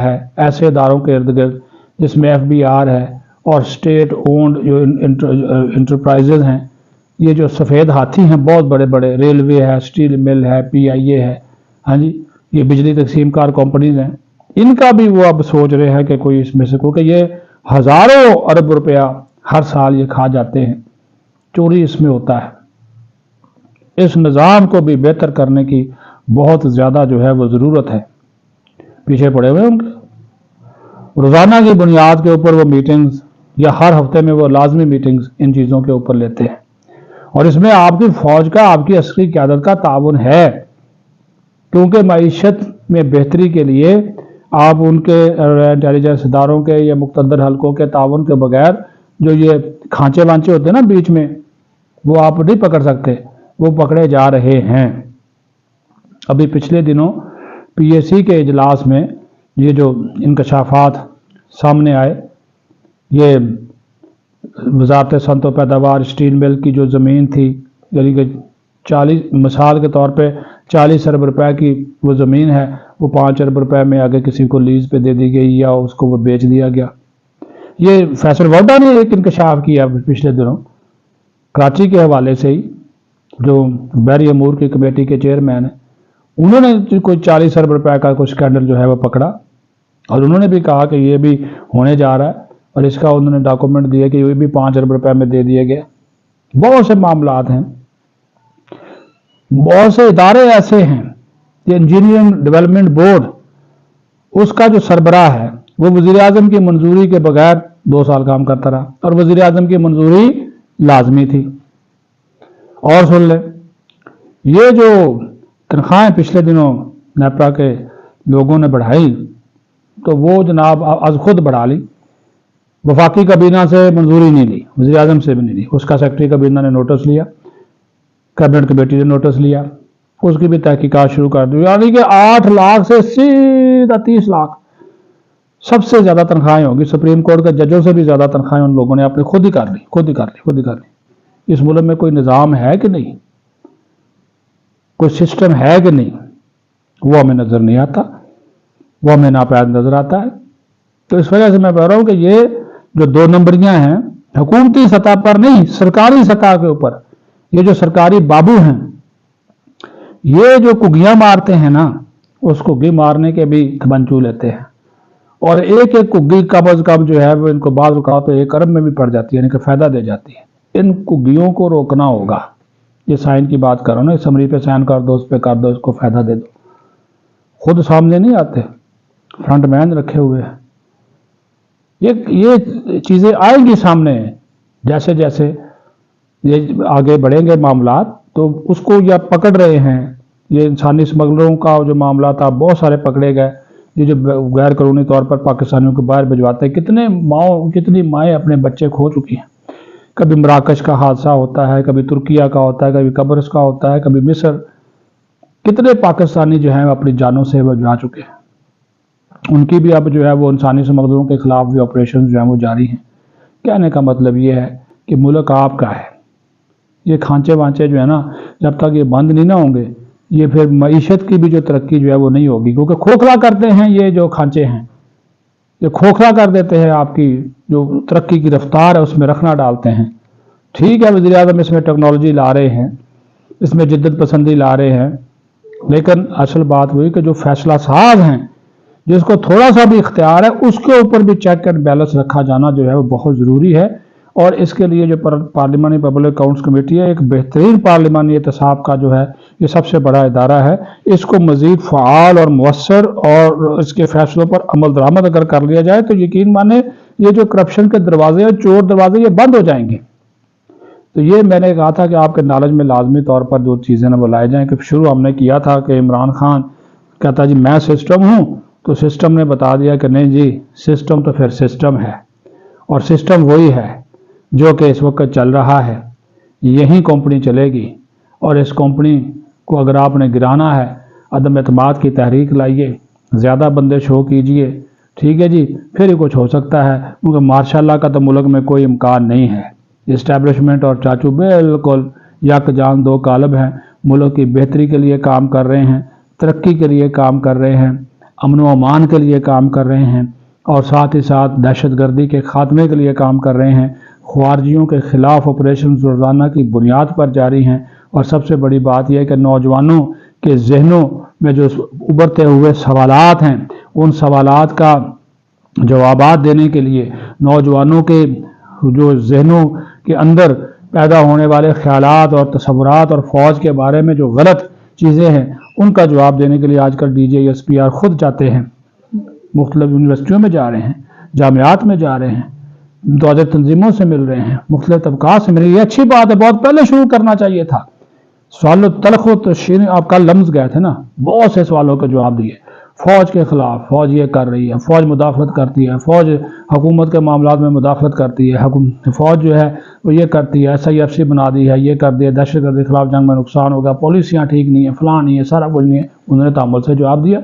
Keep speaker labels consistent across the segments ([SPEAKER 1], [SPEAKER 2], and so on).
[SPEAKER 1] है ऐसे इदारों के इर्द गिर्द जिसमें FBR है और स्टेट ओन्ड जो इंटरप्राइजेज हैं, ये जो सफ़ेद हाथी हैं बहुत बड़े बड़े, रेलवे है, स्टील मिल है, PIA है, हाँ जी, ये बिजली तकसीम कार कंपनीज हैं, इनका भी वो अब सोच रहे हैं कि कोई इसमें से, क्योंकि ये हज़ारों अरब रुपया हर साल ये खा जाते हैं, चोरी इसमें होता है। इस निज़ाम को भी बेहतर करने की बहुत ज़्यादा जो है वो ज़रूरत है। पीछे पड़े हुए उनके रोज़ाना की बुनियाद के ऊपर वो मीटिंग्स या हर हफ्ते में वो लाजमी मीटिंग्स इन चीज़ों के ऊपर लेते हैं, और इसमें आपकी फ़ौज का, आपकी अस्करी क़यादत का ताउन है, क्योंकि मईशत में बेहतरी के लिए आप उनके इंटेलिजेंस इदारों के या मुक़तदर हलकों के ताउन के बगैर जो ये खांचे वांचे होते हैं ना बीच में, वो आप नहीं पकड़ सकते, वो पकड़े जा रहे हैं। अभी पिछले दिनों PAC के इजलास में ये जो इंकशाफात सामने आए, ये वज़ारत सनअत व पैदावार स्टील मिल की जो ज़मीन थी, यानी कि 40 मिसाल के तौर पे 40 अरब रुपए की वो ज़मीन है, वो 5 अरब रुपए में आगे किसी को लीज़ पे दे दी गई या उसको वो बेच दिया गया। ये फैसल वोडा ने एक इंकशाफ किया पिछले दिनों कराची के हवाले से ही, जो बहरी अमूर की कमेटी के चेयरमैन हैं, उन्होंने कोई 40 अरब रुपए का कुछ स्कैंडल जो है वो पकड़ा, और उन्होंने भी कहा कि ये भी होने जा रहा है, और इसका उन्होंने डॉक्यूमेंट दिया कि ये भी 5 अरब रुपए में दे दिए गए। बहुत से मामलात हैं, बहुत से इदारे ऐसे हैं। ये इंजीनियरिंग डेवलपमेंट बोर्ड, उसका जो सरबराह है वो वज़ीर आज़म की मंजूरी के बगैर 2 साल काम करता रहा, और वज़ीर आज़म की मंजूरी लाजमी थी। और सुन ले, ये जो तनख्वाहें पिछले दिनों नेपरा के लोगों ने बढ़ाई, तो वो जनाब आज खुद बढ़ा ली, वफाकी काबीना से मंजूरी नहीं ली, वज़ीर आज़म से भी नहीं ली, उसका सेक्रेटरी काबीना ने नोटिस लिया, कैबिनेट कमेटी ने नोटिस लिया, उसकी भी तहकीकात शुरू कर दी, यानी कि 8 लाख से सीधा 30 लाख सबसे ज़्यादा तनख्वाहें होगी। सुप्रीम कोर्ट के जजों से भी ज़्यादा तनख्वाहें उन लोगों ने अपने खुद ही कर ली। इस मुल्क में कोई निज़ाम है कि नहीं, कोई सिस्टम है कि नहीं, वो हमें नज़र नहीं आता, वो हमें नापैद नज़र आता है। तो इस वजह से मैं कह रहा हूँ कि ये जो 2 नंबरियाँ हैं, हुकूमती सतह पर नहीं, सरकारी सतह के ऊपर, ये जो सरकारी बाबू हैं, ये जो कुगियाँ मारते हैं ना, उस कुगी मारने के भी तमंचू लेते हैं, और एक एक कुगी कम अज़ कम जो है वो इनको बाज़ औक़ात तो 1 अरब में भी पड़ जाती है, यानी कि फ़ायदा दे जाती है। इन कुगियों को रोकना होगा। ये साइन की बात करो ना, इस समरी पे साइन कर दो, उस पर कर दो, इसको फ़ायदा दे दो, खुद सामने नहीं आते, फ्रंट मैन रखे हुए हैं। ये चीज़ें आएंगी सामने, जैसे जैसे ये आगे बढ़ेंगे मामलात, तो उसको या पकड़ रहे हैं। ये इंसानी स्मगलरों का जो मामला था, बहुत सारे पकड़े गए, ये जो गैर कानूनी तौर पर पाकिस्तानियों को बाहर भिजवाते हैं। कितनी माएँ अपने बच्चे खो चुकी हैं। कभी मराकश का हादसा होता है, कभी तुर्किया का होता है, कभी कब्रस का होता है, कभी मिस्र। कितने पाकिस्तानी जो हैं अपनी जानों से वो जा चुके हैं। उनकी भी अब जो है वो इंसानी स्मगलरों के खिलाफ भी ऑपरेशन जो है वो जारी हैं। कहने का मतलब ये है कि मुल्क आपका है। ये खांचे वांचे जो है ना, जब तक ये बंद नहीं ना होंगे, ये फिर मईशत की भी जो तरक्की जो है वो नहीं होगी, क्योंकि खोखला करते हैं ये जो खांचे हैं, ये खोखला कर देते हैं। आपकी जो तरक्की की रफ्तार है उसमें रखना डालते हैं। ठीक है, वज़ीर आज़म इसमें टेक्नोलॉजी ला रहे हैं, इसमें जिद्दत पसंदी ला रहे हैं, लेकिन असल बात वही कि जो फैसला साज हैं, जिसको थोड़ा सा भी इख्तियार है, उसके ऊपर भी चेक एंड बैलेंस रखा जाना जो है वो बहुत ज़रूरी है। और इसके लिए जो पार्लिमानी पब्लिक अकाउंट्स कमेटी है, एक बेहतरीन पार्लिमानी एहतसाब का जो है ये सबसे बड़ा इदारा है। इसको मज़ीद फ़आल और मुअस्सर और इसके फैसलों पर अमल दरामद अगर कर लिया जाए, तो यकीन माने ये जो करप्शन के दरवाजे हैं, चोर दरवाजे, ये बंद हो जाएंगे। तो ये मैंने कहा था कि आपके नॉलेज में लाजमी तौर पर जो चीज़ें ना बुलाए जाएँ। कि शुरू हमने किया था कि इमरान खान कहता जी मैं सिस्टम हूँ, तो सिस्टम ने बता दिया कि नहीं जी, सिस्टम तो फिर सिस्टम है, और सिस्टम वही है जो कि इस वक्त चल रहा है। यही कंपनी चलेगी, और इस कंपनी को अगर आपने गिराना है, अदम एतमाद की तहरीक लाइए, ज़्यादा बंदे शो कीजिए, ठीक है जी, फिर ही कुछ हो सकता है। क्योंकि माशाल्लाह का तो मुल्क में कोई इम्कान नहीं है। इस्टेब्लिशमेंट और चाचू बिल्कुल यक जान दो कालब हैं, मुल्क की बेहतरी के लिए काम कर रहे हैं, तरक्की के लिए काम कर रहे हैं, امن و امان کے لیے کام کر رہے ہیں اور ساتھ ہی ساتھ دہشت گردی کے خاتمے کے لیے کام کر رہے ہیں۔ خواریوں کے خلاف آپریشن روزانہ کی بنیاد پر جاری ہیں، اور سب سے بڑی بات یہ ہے کہ نوجوانوں کے ذہنوں میں جو ابھرتے ہوئے سوالات ہیں، ان سوالات کا جوابات دینے کے لیے نوجوانوں کے جو ذہنوں کے اندر پیدا ہونے والے خیالات اور تصورات اور فوج کے بارے میں جو غلط چیزیں ہیں ان کا جواب دینے کے لیے آج کل DJSPR خود جاتے ہیں، مختلف یونیورسٹیوں میں جا رہے ہیں، جامعات میں جا رہے ہیں، متعدد تنظیموں سے مل رہے ہیں، مختلف طبقات سے مل رہے ہیں۔ یہ اچھی بات ہے، بہت پہلے شروع کرنا چاہیے تھا۔ سوال تلخ و تشیر، آپ کل لمز گئے تھے نا، بہت سے سوالوں کے جواب دیے۔ فوج کے خلاف، فوج یہ کر رہی ہے، فوج مداخلت کرتی ہے، فوج حکومت کے معاملات میں مداخلت کرتی ہے، فوج جو ہے وہ یہ کرتی ہے، SIFC بنا دی ہے، یہ کر دیا، دہشت گردی کے خلاف جنگ میں نقصان ہوگا، پالیسیاں ٹھیک نہیں ہیں، فلاں نہیں ہے، سارا کچھ نہیں ہے۔ انہوں نے تحمل سے جواب دیا۔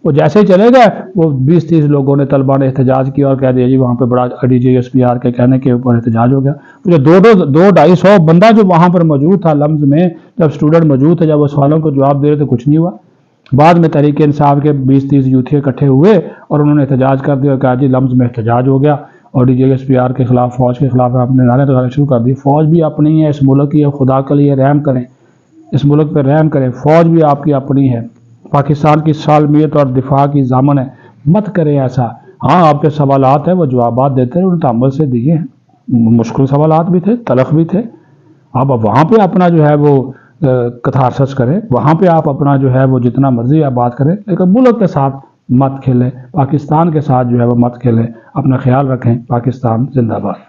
[SPEAKER 1] وہ جیسے ہی چلے گئے، وہ 20-30 لوگوں نے، طلبہ نے احتجاج کیا اور کہہ دیا جی وہاں پہ بڑا DJSPR کے کہنے کے اوپر احتجاج ہو گیا۔ جو 200-250 بندہ جو وہاں پر موجود تھا لمز میں، جب اسٹوڈنٹ موجود تھے، جب وہ سوالوں کو جواب دے رہے تو کچھ نہیں ہوا۔ بعد میں تحریک انصاف کے 20-30 یوتھی اکٹھے ہوئے اور انہوں نے احتجاج کر دیا اور کہا جی لمز میں احتجاج ہو گیا، اور DJSPR کے خلاف، فوج کے خلاف آپ نے نعرے لگانے شروع کر دی۔ فوج بھی اپنی ہے، اس ملک کی ہے، خدا کے لیے رحم کریں، اس ملک پہ رحم کریں، فوج بھی آپ کی اپنی ہے، پاکستان کی سالمیت اور دفاع کی ضامن ہے، مت کریں ایسا۔ ہاں آپ کے سوالات ہیں وہ جوابات دیتے ہیں، انہوں نے تحمل سے دیے ہیں، مشکل سوالات بھی تھے، تلخ بھی تھے۔ آپ وہاں پہ اپنا جو ہے وہ کتھارسس کریں، وہاں پہ آپ اپنا جو ہے وہ جتنا مرضی آپ بات کریں، لیکن ملک کے ساتھ مت کھیلیں، پاکستان کے ساتھ جو ہے وہ مت کھیلیں۔ اپنا خیال رکھیں۔ پاکستان زندہ باد۔